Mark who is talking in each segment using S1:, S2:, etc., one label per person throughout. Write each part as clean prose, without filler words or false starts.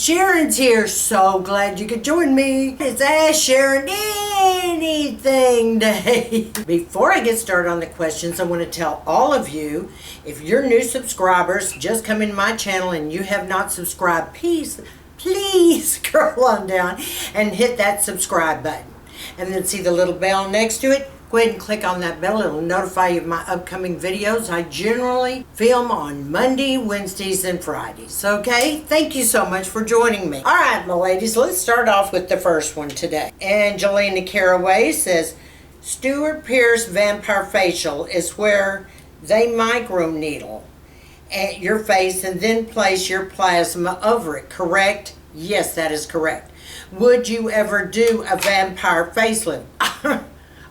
S1: Sharon's here. So glad you could join me. It's Ask Sharon Anything Day. Before I get started on the questions, I want to tell all of you, if you're new subscribers, just come in my channel and you have not subscribed, please scroll on down and hit that subscribe button. And then see the little bell next to it? Go ahead and click on that bell. It'll notify you of my upcoming videos. I generally film on Monday, Wednesdays, and Fridays. Okay? Thank you so much for joining me. All right, my ladies, let's start off with the first one today. Angelina Caraway says, Stuart Pierce Vampire Facial is where they microneedle at your face and then place your plasma over it, correct? Yes, that is correct. Would you ever do a vampire facelift?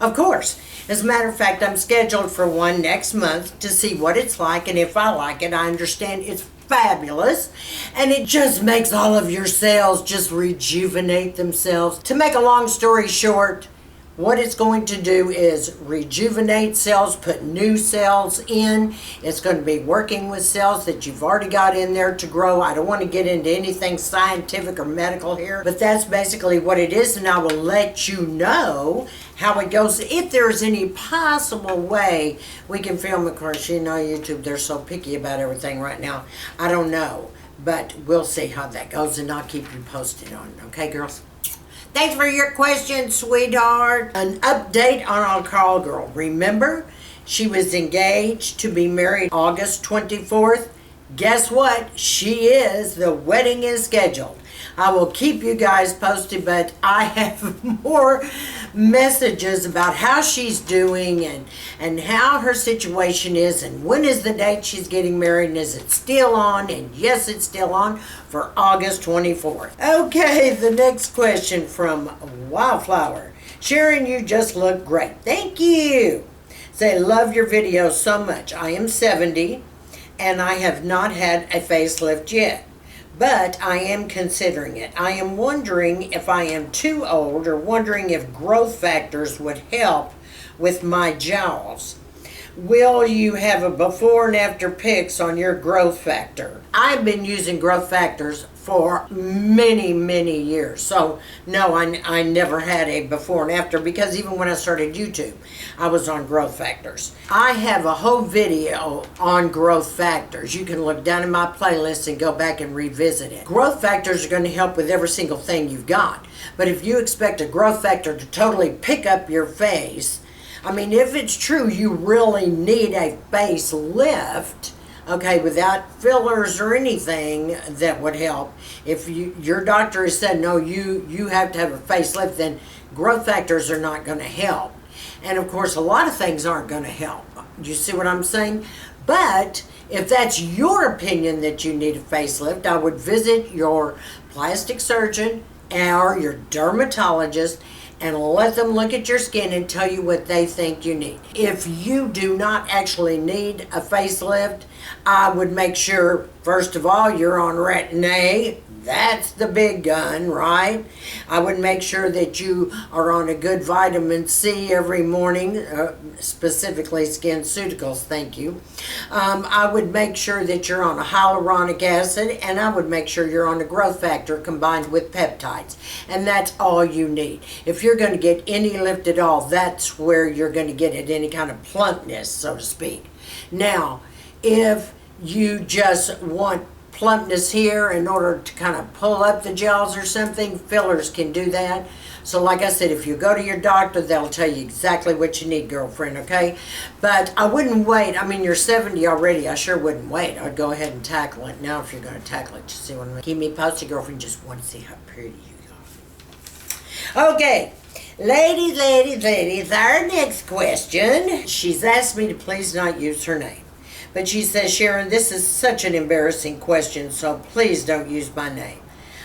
S1: Of course. As a matter of fact, I'm scheduled for one next month to see what it's like, and if I like it, I understand it's fabulous, and it just makes all of your cells just rejuvenate themselves. To make a long story short, what it's going to do is rejuvenate cells, put new cells in. It's going to be working with cells that you've already got in there to grow. I don't want to get into anything scientific or medical here, but that's basically what it is, and I will let you know how it goes. If there's any possible way we can film, of course, you know, YouTube, they're so picky about everything right now. I don't know, but we'll see how that goes, and I'll keep you posted on it. Okay, girls? Thanks for your question, sweetheart. An update on our call girl. Remember, she was engaged to be married August 24th. Guess what? She is. The wedding is scheduled. I will keep you guys posted, but I have more messages about how she's doing and how her situation is and when is the date she's getting married and is it still on, and yes, it's still on for August 24th. Okay, the next question from Wildflower. Sharon, you just look great. Thank you. Say, love your videos so much. I am 70 and I have not had a facelift yet, but I am considering it. I am wondering if I am too old, or wondering if growth factors would help with my jowls. Will you have a before and after pics on your growth factor? I've been using growth factors for many years. So no, I never had a before and after, because even when I started YouTube, I was on growth factors. I have a whole video on growth factors. You can look down in my playlist and go back and revisit it. Growth factors are going to help with every single thing you've got. But if you expect a growth factor to totally pick up your face, I mean, if it's true you really need a facelift, okay, without fillers or anything that would help. If your doctor has said, no, you have to have a facelift, then growth factors are not going to help. And of course, a lot of things aren't going to help. Do you see what I'm saying? But if that's your opinion that you need a facelift, I would visit your plastic surgeon or your dermatologist and let them look at your skin and tell you what they think you need. If you do not actually need a facelift, I would make sure, first of all, you're on Retin-A. That's the big gun, right? I would make sure that you are on a good vitamin C every morning, specifically SkinCeuticals, thank you. I would make sure that you're on a hyaluronic acid, and I would make sure you're on a growth factor combined with peptides. And that's all you need. If you're going to get any lift at all, that's where you're going to get it, any kind of plumpness, so to speak. Now, if you just want plumpness here in order to kind of pull up the gels or something, fillers can do that. So like I said, if you go to your doctor, they'll tell you exactly what you need, girlfriend, okay? But I wouldn't wait. I mean, you're 70 already. I sure wouldn't wait. I'd go ahead and tackle it now if you're going to tackle it. You see what I mean? Keep me posted, girlfriend. Just want to see how pretty you are. Okay. Ladies, our next question. She's asked me to please not use her name. But she says, Sharon, this is such an embarrassing question, so please don't use my name.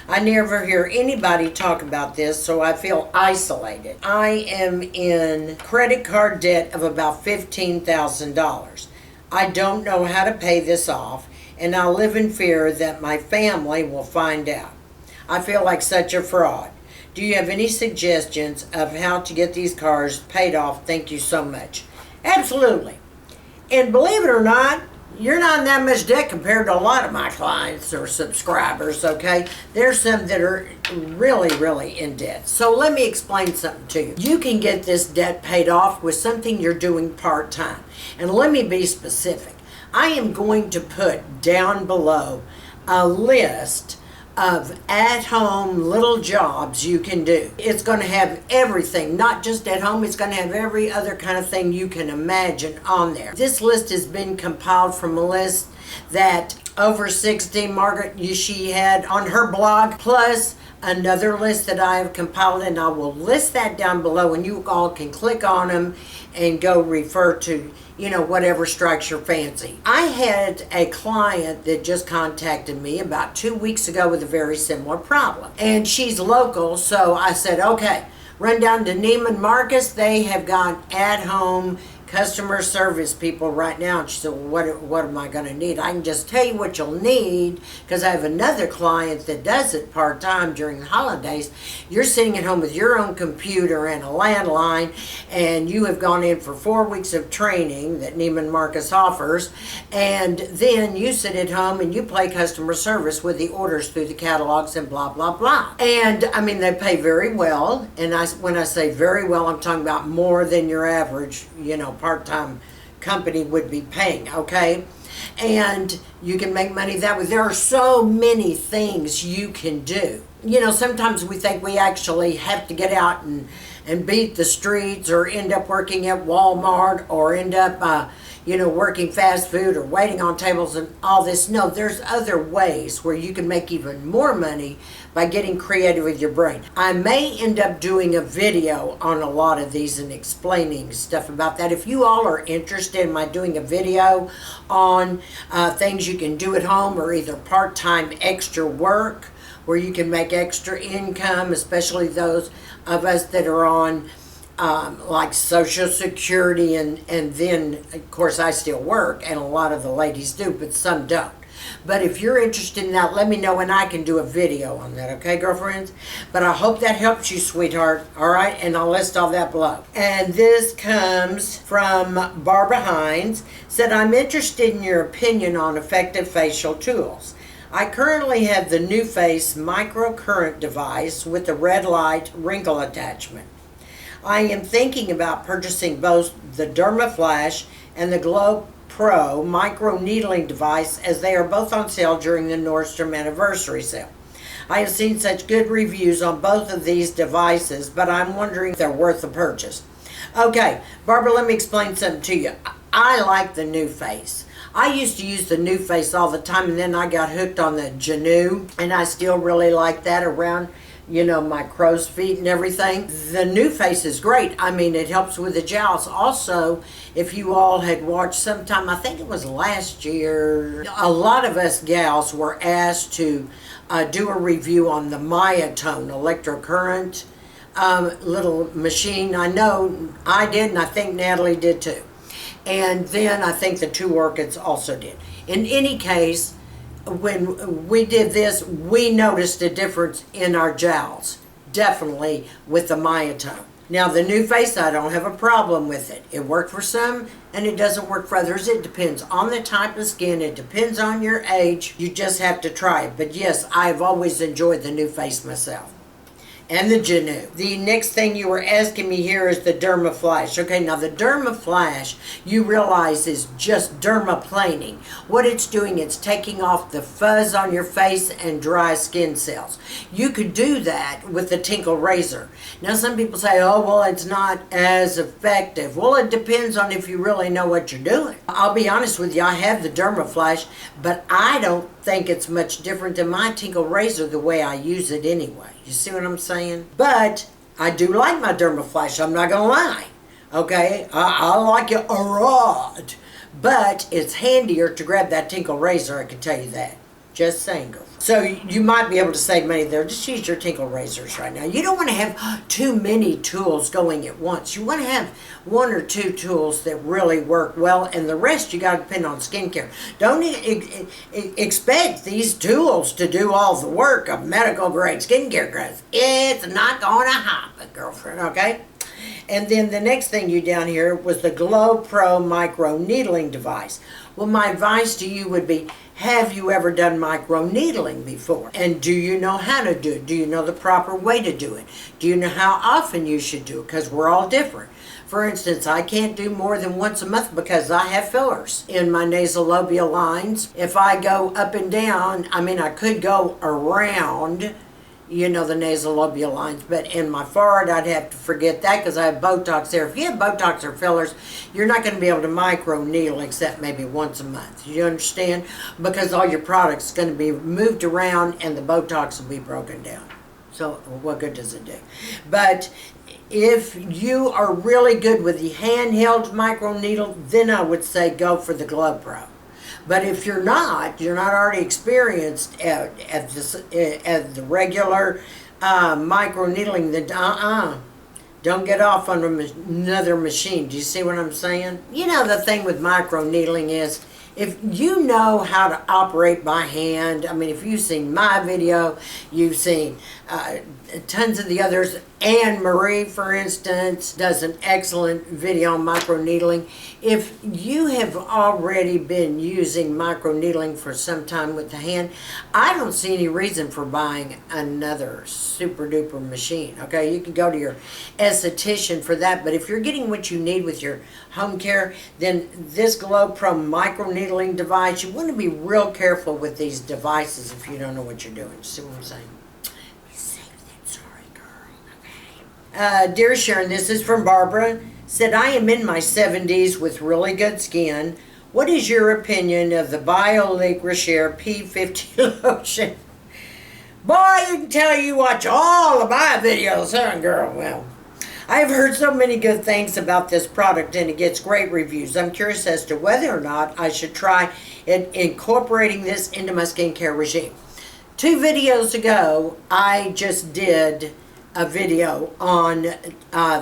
S1: I never hear anybody talk about this, so I feel isolated. I am in credit card debt of about $15,000. I don't know how to pay this off, and I live in fear that my family will find out. I feel like such a fraud. Do you have any suggestions of how to get these cards paid off? Thank you so much. Absolutely. And believe it or not, you're not in that much debt compared to a lot of my clients or subscribers, okay? There's some that are really, really in debt. So let me explain something to you. You can get this debt paid off with something you're doing part-time. And let me be specific. I am going to put down below a list of at-home little jobs you can do. It's going to have everything, not just at home, it's going to have every other kind of thing you can imagine on there. This list has been compiled from a list that Over 60 Margaret, she had on her blog, plus another list that I have compiled, and I will list that down below, and you all can click on them and go refer to, you know, whatever strikes your fancy. I had a client that just contacted me about 2 weeks ago with a very similar problem. And she's local, so I said, okay, run down to Neiman Marcus. They have got at-home customer service people right now. And she said, well, what am I going to need? I can just tell you what you'll need, because I have another client that does it part-time during the holidays. You're sitting at home with your own computer and a landline, and you have gone in for 4 weeks of training that Neiman Marcus offers, and then you sit at home and you play customer service with the orders through the catalogs and blah, blah, blah. And I mean, they pay very well, and when I say very well, I'm talking about more than your average, you know, part-time company would be paying, okay? And you can make money that way. There are so many things you can do. You know, sometimes we think we actually have to get out and beat the streets, or end up working at Walmart, or end up, you know, working fast food or waiting on tables and all this. No, there's other ways where you can make even more money by getting creative with your brain. I may end up doing a video on a lot of these and explaining stuff about that. If you all are interested in my doing a video on things you can do at home, or either part-time extra work where you can make extra income, especially those of us that are on like Social Security, and then of course I still work, and a lot of the ladies do, but some don't. But if you're interested in that, let me know and I can do a video on that, okay, girlfriends? But I hope that helps you, sweetheart, all right? And I'll list all that below. And this comes from Barbara Hines, said, I'm interested in your opinion on effective facial tools. I currently have the NuFace microcurrent device with the red light wrinkle attachment. I am thinking about purchasing both the DermaFlash and the Glow Pro micro needling device, as they are both on sale during the Nordstrom anniversary sale. I have seen such good reviews on both of these devices, but I'm wondering if they're worth the purchase. Okay, Barbara, let me explain something to you. I like the NuFace. I used to use the NuFace all the time, and then I got hooked on the Genu, and I still really like that around, you know, my crow's feet and everything. The NuFace is great. I mean, it helps with the jowls. Also, if you all had watched sometime, I think it was last year, a lot of us gals were asked to do a review on the Myotone electrocurrent little machine. I know I did, and I think Natalie did too. And then I think the Two Orchids also did. In any case, when we did this, we noticed a difference in our jowls, definitely with the Myotone. Now the NuFace, I don't have a problem with it. It worked for some and it doesn't work for others. It depends on the type of skin. It depends on your age. You just have to try it. But yes, I've always enjoyed the NuFace myself. And the Genu. The next thing you were asking me here is the DermaFlash. Okay, now the DermaFlash, you realize, is just dermaplaning. What it's doing, it's taking off the fuzz on your face and dry skin cells. You could do that with the Tinkle razor. Now some people say, oh, well, it's not as effective. Well, it depends on if you really know what you're doing. I'll be honest with you, I have the DermaFlash, but I don't think it's much different than my Tinkle razor the way I use it anyway. You see what I'm saying? But I do like my DermaFlash, I'm not gonna lie. Okay, I like it a lot. But it's handier to grab that Tinkle razor, I can tell you that. Just saying, girl. So you might be able to save money there. Just use your Tinkle razors right now. You don't want to have too many tools going at once. You want to have one or two tools that really work well, and the rest you got to depend on skincare. Don't expect these tools to do all the work of medical grade skincare, because it's not going to happen, girlfriend, okay? And then the next thing you down here was the Glow Pro micro needling device. Well, my advice to you would be, have you ever done micro needling before? And do you know how to do it? Do you know the proper way to do it? Do you know how often you should do it? Because we're all different. For instance, I can't do more than once a month because I have fillers in my nasolabial lines. If I go up and down, I mean, I could go around, you know, the nasolabial lines, but in my forehead, I'd have to forget that because I have Botox there. If you have Botox or fillers, you're not going to be able to micro needle except maybe once a month. You understand? Because all your product's going to be moved around and the Botox will be broken down. So what good does it do? But if you are really good with the handheld micro needle, then I would say go for the Glow Pro. But if you're not already experienced at the regular micro needling, then don't get off on another machine. Do you see what I'm saying? You know, the thing with micro needling is, if you know how to operate by hand, I mean, if you've seen my video, you've seen tons of the others. Anne Marie, for instance, does an excellent video on micro needling. If you have already been using micro needling for some time with the hand, I don't see any reason for buying another super duper machine. Okay, you can go to your esthetician for that, but if you're getting what you need with your home care, then this Glow Pro micro needling device, you want to be real careful with these devices if you don't know what you're doing. See what I'm saying? Dear Sharon, this is from Barbara. Said, I am in my 70s with really good skin. What is your opinion of the Vampir P50 lotion? Boy, you can tell you watch all of my videos, huh, girl? Well, I've heard so many good things about this product and it gets great reviews. I'm curious as to whether or not I should try incorporating this into my skincare regime. 2 videos ago, I just did a video on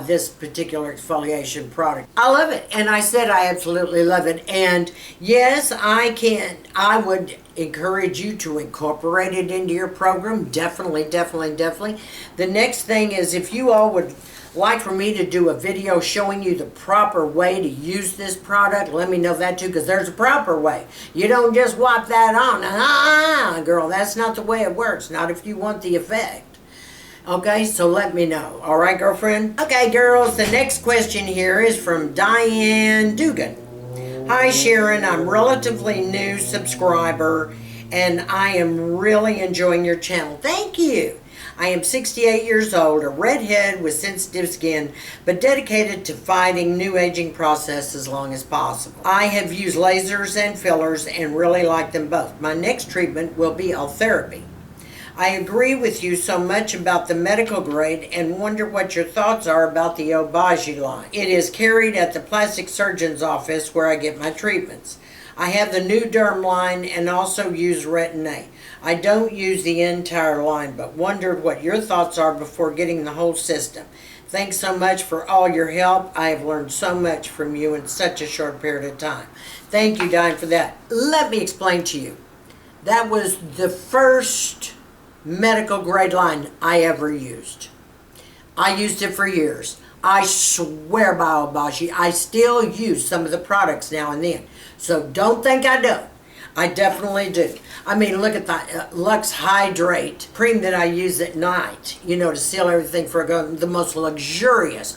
S1: this particular exfoliation product. I love it, and I said I absolutely love it. And yes, I would encourage you to incorporate it into your program. Definitely, definitely, definitely. The next thing is, if you all would like for me to do a video showing you the proper way to use this product, let me know that too, because there's a proper way. You don't just wipe that on. Girl, that's not the way it works. Not if you want the effect. Okay, so let me know. All right, girlfriend? Okay, girls, the next question here is from Diane Dugan. Hi, Sharon. I'm relatively new subscriber, and I am really enjoying your channel. Thank you. I am 68 years old, a redhead with sensitive skin, but dedicated to fighting new aging process as long as possible. I have used lasers and fillers and really like them both. My next treatment will be L-therapy. I agree with you so much about the medical grade and wonder what your thoughts are about the Obagi line. It is carried at the plastic surgeon's office where I get my treatments. I have the new derm line and also use Retin-A. I don't use the entire line, but wondered what your thoughts are before getting the whole system. Thanks so much for all your help. I have learned so much from you in such a short period of time. Thank you, Diane, for that. Let me explain to you. That was the first medical grade line I ever used. I used it for years. I swear by Obagi, I still use some of the products now and then. So don't think I don't. I definitely do. I mean, look at the Lux Hydrate cream that I use at night, you know, to seal everything for the most luxurious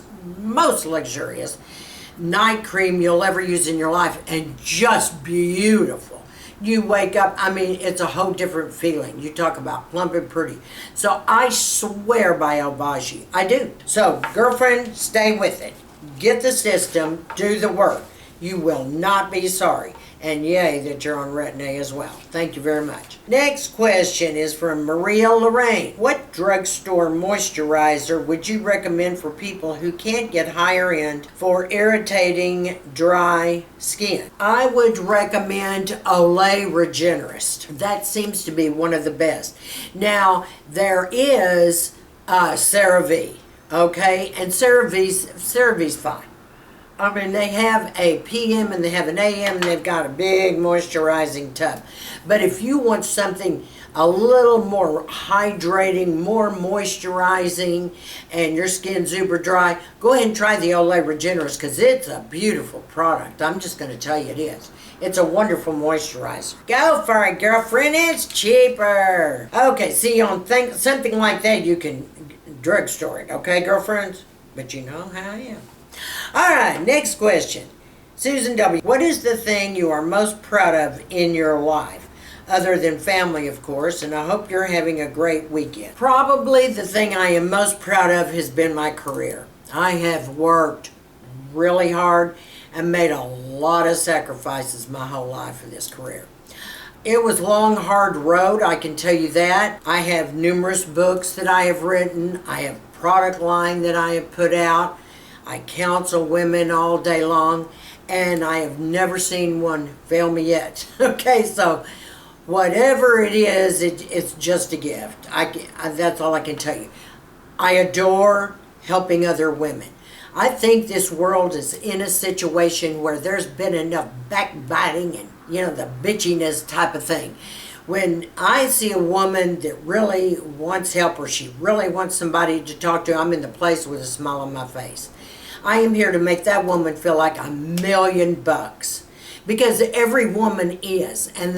S1: night cream you'll ever use in your life, and just beautiful. You wake up, I mean, it's a whole different feeling. You talk about plump and pretty. So I swear by Obagi. I do. So, girlfriend, stay with it. Get the system, do the work. You will not be sorry. And yay that you're on Retin-A as well. Thank you very much. Next question is from Maria Lorraine. What drugstore moisturizer would you recommend for people who can't get higher end for irritating dry skin? I would recommend Olay Regenerist. That seems to be one of the best. Now, there is CeraVe, okay? And CeraVe's fine. I mean, they have a PM and they have an AM and they've got a big moisturizing tub. But if you want something a little more hydrating, more moisturizing, and your skin's super dry, go ahead and try the Olay Regenerist because it's a beautiful product. I'm just going to tell you it is. It's a wonderful moisturizer. Go for it, girlfriend. It's cheaper. Okay, see, on something like that, you can drugstore it. Okay, girlfriends? But you know how I am. All right, next question. Susan W. What is the thing you are most proud of in your life? Other than family, of course, and I hope you're having a great weekend. Probably the thing I am most proud of has been my career. I have worked really hard and made a lot of sacrifices my whole life for this career. It was a long, hard road, I can tell you that. I have numerous books that I have written. I have a product line that I have put out. I counsel women all day long, and I have never seen one fail me yet. Okay, so whatever it is, it's just a gift. That's all I can tell you. I adore helping other women. I think this world is in a situation where there's been enough backbiting and, the bitchiness type of thing. When I see a woman that really wants help or she really wants somebody to talk to, I'm in the place with a smile on my face. I am here to make that woman feel like $1,000,000. Because every woman is, and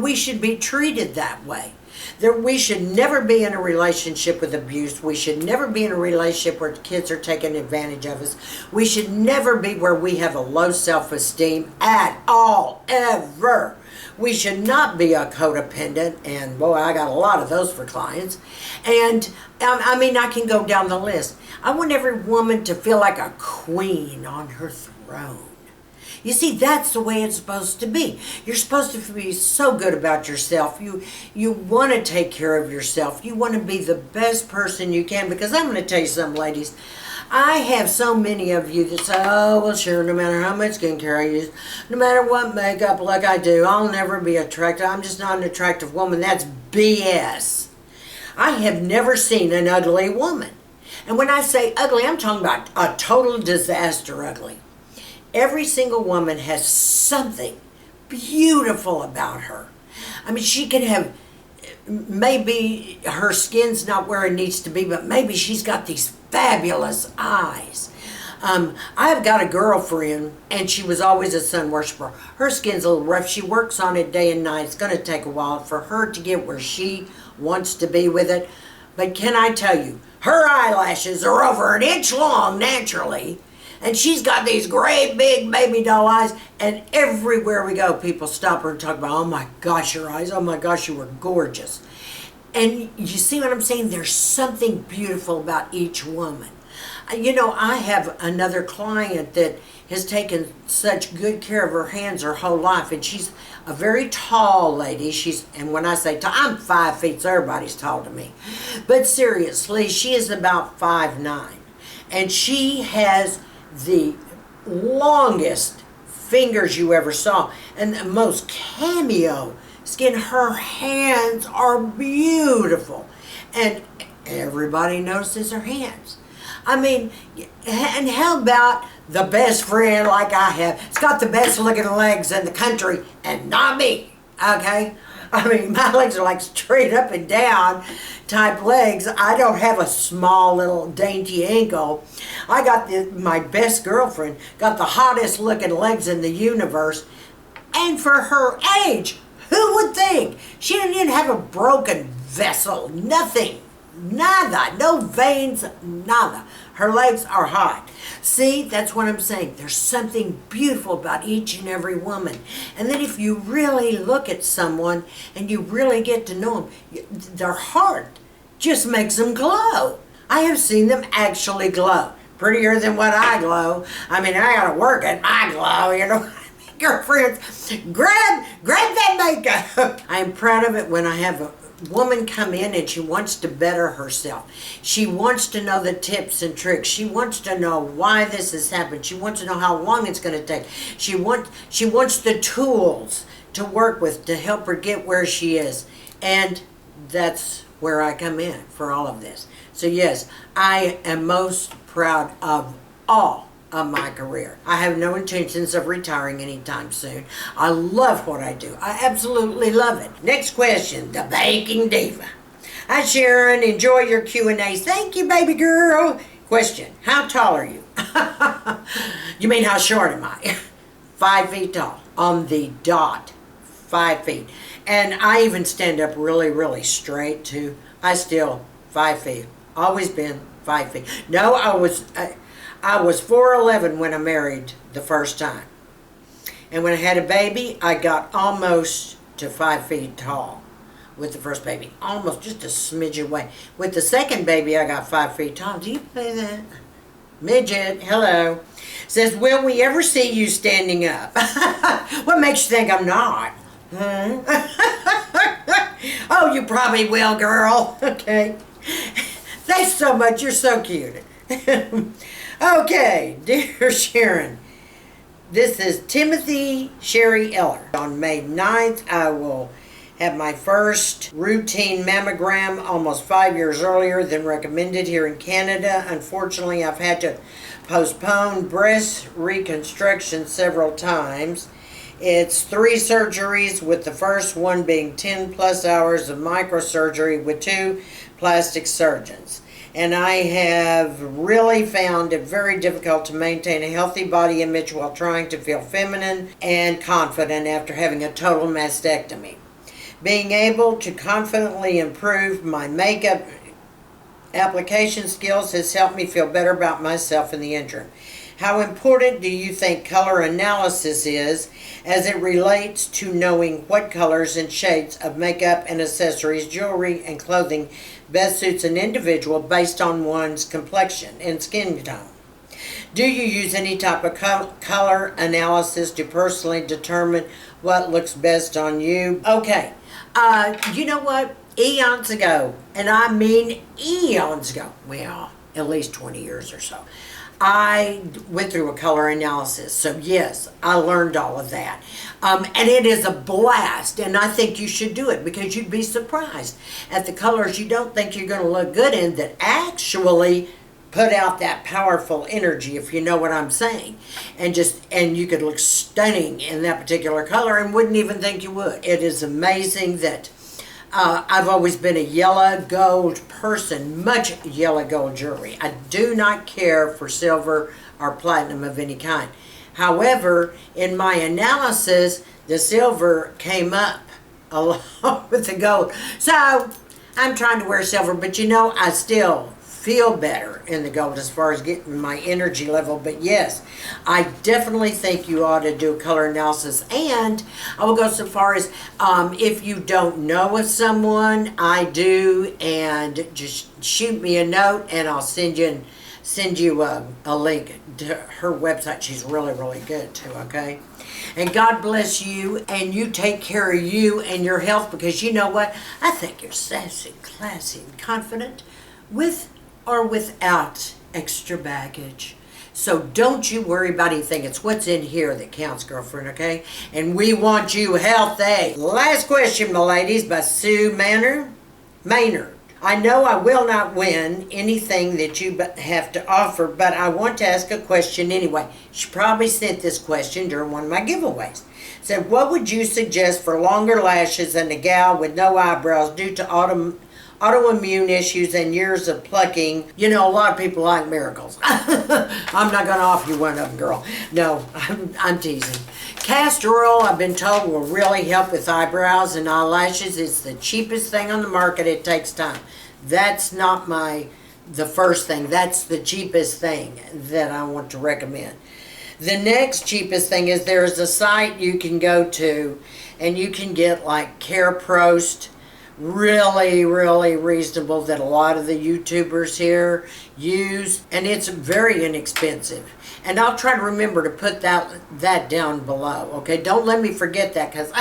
S1: we should be treated that way. We should never be in a relationship with abuse. We should never be in a relationship where kids are taking advantage of us. We should never be where we have a low self-esteem at all, ever. We should not be a codependent, and boy, I got a lot of those for clients. And I can go down the list. I want every woman to feel like a queen on her throne. You see, that's the way it's supposed to be. You're supposed to be so good about yourself. You want to take care of yourself. You want to be the best person you can. Because I'm going to tell you something, ladies. I have so many of you that say, oh, well, sure, no matter how much skincare I use, no matter what makeup look I do, I'll never be attractive. I'm just not an attractive woman. That's BS. I have never seen an ugly woman. And when I say ugly, I'm talking about a total disaster ugly. Every single woman has something beautiful about her. I mean, she can have, maybe her skin's not where it needs to be, but maybe she's got these fabulous eyes. I've got a girlfriend, and she was always a sun worshiper. Her skin's a little rough. She works on it day and night. It's going to take a while for her to get where she wants to be with it. But can I tell you, her eyelashes are over an inch long naturally. And she's got these great big baby doll eyes, and everywhere we go, people stop her and talk about, oh my gosh, your eyes, oh my gosh, you were gorgeous. And you see what I'm saying? There's something beautiful about each woman. I have another client that has taken such good care of her hands her whole life, and she's a very tall lady. And when I say tall, I'm 5 feet, so everybody's tall to me. But seriously, she is about 5'9", and she has the longest fingers you ever saw and the most cameo skin. Her hands are beautiful, and everybody notices her hands. And how about the best friend like I have? It's got the best looking legs in the country, and not me, okay? My legs are like straight up and down type legs. I don't have a small little dainty ankle. I got my best girlfriend, got the hottest looking legs in the universe. And for her age, who would think? She didn't even have a broken vessel, nothing. Nada, no veins, nada. Her legs are hot. See, that's what I'm saying. There's something beautiful about each and every woman. And then if you really look at someone and you really get to know them, their heart just makes them glow. I have seen them actually glow. Prettier than what I glow. I gotta work at my glow, Girlfriends, grab that makeup. I'm proud of it when I have a woman come in and she wants to better herself. She wants to know the tips and tricks. She wants to know why this has happened. She wants to know how long it's going to take. She wants the tools to work with to help her get where she is. And that's where I come in for all of this. So yes, I am most proud of all of my career. I have no intentions of retiring anytime soon. I love what I do. I absolutely love it. Next question, the Baking Diva. Hi Sharon, enjoy your Q&As. Thank you, baby girl. Question, how tall are you? You mean how short am I? 5 feet tall. On the dot, 5 feet. And I even stand up really, really straight too. I still 5 feet. Always been 5 feet. No, I was 4'11" when I married the first time. And when I had a baby, I got almost to 5 feet tall with the first baby. Almost, just a smidge away. With the second baby, I got 5 feet tall. Do you believe that? Midget, hello. Says, will we ever see you standing up? What makes you think I'm not? Oh, you probably will, girl. Okay. Thanks so much. You're so cute. Okay, dear Sharon. This is Timothy Sherry Eller. On May 9th, I will have my first routine mammogram almost 5 years earlier than recommended here in Canada. Unfortunately, I've had to postpone breast reconstruction several times. It's 3 surgeries, with the first one being 10 plus hours of microsurgery with 2 plastic surgeons. And I have really found it very difficult to maintain a healthy body image while trying to feel feminine and confident after having a total mastectomy. Being able to confidently improve my makeup application skills has helped me feel better about myself in the interim. How important do you think color analysis is as it relates to knowing what colors and shades of makeup and accessories, jewelry, and clothing best suits an individual based on one's complexion and skin tone? Do you use any type of color analysis to personally determine what looks best on you? Okay, you know what? Eons ago, and I mean eons ago, well, at least 20 years or so, I went through a color analysis. So yes, I learned all of that. And it is a blast, and I think you should do it because you'd be surprised at the colors you don't think you're going to look good in that actually put out that powerful energy, if you know what I'm saying. And you could look stunning in that particular color and wouldn't even think you would. It is amazing that I've always been a yellow gold person, much yellow gold jewelry. I do not care for silver or platinum of any kind. However, in my analysis, the silver came up along with the gold. So I'm trying to wear silver, but you know, I still feel better in the gold as far as getting my energy level. But yes, I definitely think you ought to do a color analysis. And I will go so far as if you don't know of someone, I do, and just shoot me a note and I'll send you a link to her website. She's really, really good too, okay? And God bless you, and you take care of you and your health, because you know what? I think you're sassy, classy, and confident with or without extra baggage. So don't you worry about anything. It's what's in here that counts, girlfriend, okay? And we want you healthy. Last question, my ladies, by Sue Maynard. I know I will not win anything that you have to offer, but I want to ask a question anyway. She probably sent this question during one of my giveaways. Said, what would you suggest for longer lashes and a gal with no eyebrows due to autoimmune issues and years of plucking? You know, a lot of people like miracles. I'm not going to offer you one of them, girl. No, I'm teasing. Castor oil, I've been told, will really help with eyebrows and eyelashes. It's the cheapest thing on the market. It takes time. That's not the first thing. That's the cheapest thing that I want to recommend. The next cheapest thing is there's a site you can go to and you can get like CareProst, really, really reasonable, that a lot of the YouTubers here use, and it's very inexpensive. And I'll try to remember to put that down below, okay? Don't let me forget that, because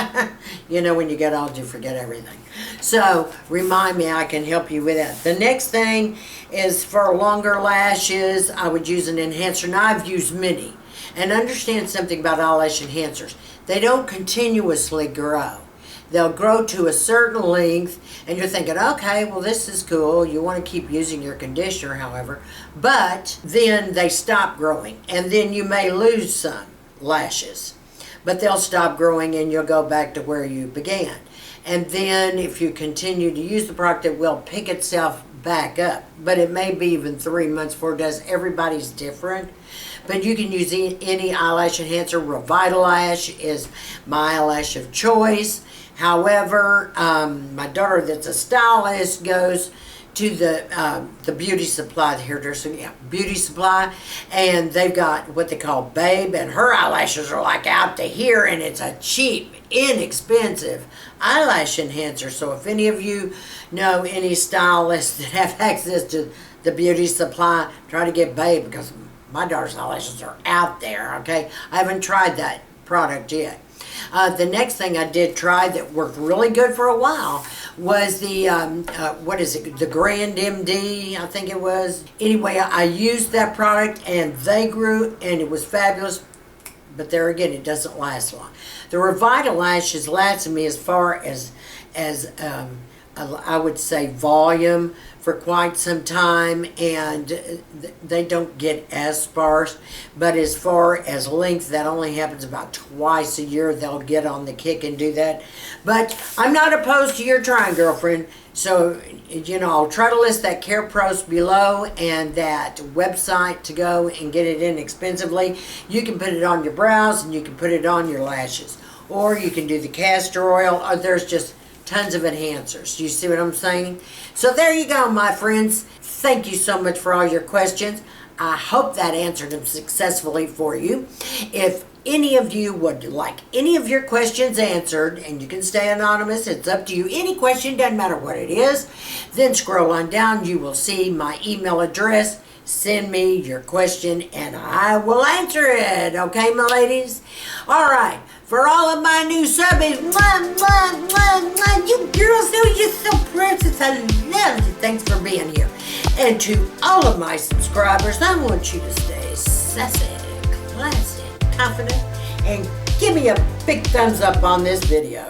S1: you know, when you get old, you forget everything. So remind me, I can help you with that. The next thing is for longer lashes, I would use an enhancer. Now, I've used many, and understand something about eyelash enhancers. They don't continuously grow. they'll grow to a certain length, and you're thinking, okay, well, this is cool. You want to keep using your conditioner, however, but then they stop growing, and then you may lose some lashes, but they'll stop growing and you'll go back to where you began. And then if you continue to use the product, it will pick itself back up, but it may be even 3 months before it does. Everybody's different, but you can use any eyelash enhancer. Revitalash is my eyelash of choice. However, my daughter that's a stylist goes to the beauty supply, the hairdresser, beauty supply, and they've got what they call Babe, and her eyelashes are like out to here, and it's a cheap, inexpensive eyelash enhancer. So if any of you know any stylists that have access to the beauty supply, try to get Babe, because my daughter's eyelashes are out there, okay? I haven't tried that product yet. The next thing I did try that worked really good for a while was the, what is it, the Grand MD, I think it was. Anyway, I used that product and they grew and it was fabulous, but there again, it doesn't last long. The Revitalash has lasted me as far as I would say volume for quite some time, and they don't get as sparse, but as far as length, that only happens about twice a year. They'll get on the kick and do that, but I'm not opposed to your trying, girlfriend. So, you know, I'll try to list that Care Pros below and that website to go and get it inexpensively. You can put it on your brows and you can put it on your lashes, or you can do the castor oil, or there's just tons of enhancers. You see what I'm saying? So there you go, my friends. Thank you so much for all your questions. I hope that answered them successfully for you. If any of you would like any of your questions answered, and you can stay anonymous, it's up to you. Any question, doesn't matter what it is, then scroll on down. You will see my email address. Send me your question and I will answer it. Okay, my ladies? All right. For all of my new subbies, you girls know you're so precious. I love you. Thanks for being here. And to all of my subscribers, I want you to stay sassy, classy, confident, and give me a big thumbs up on this video.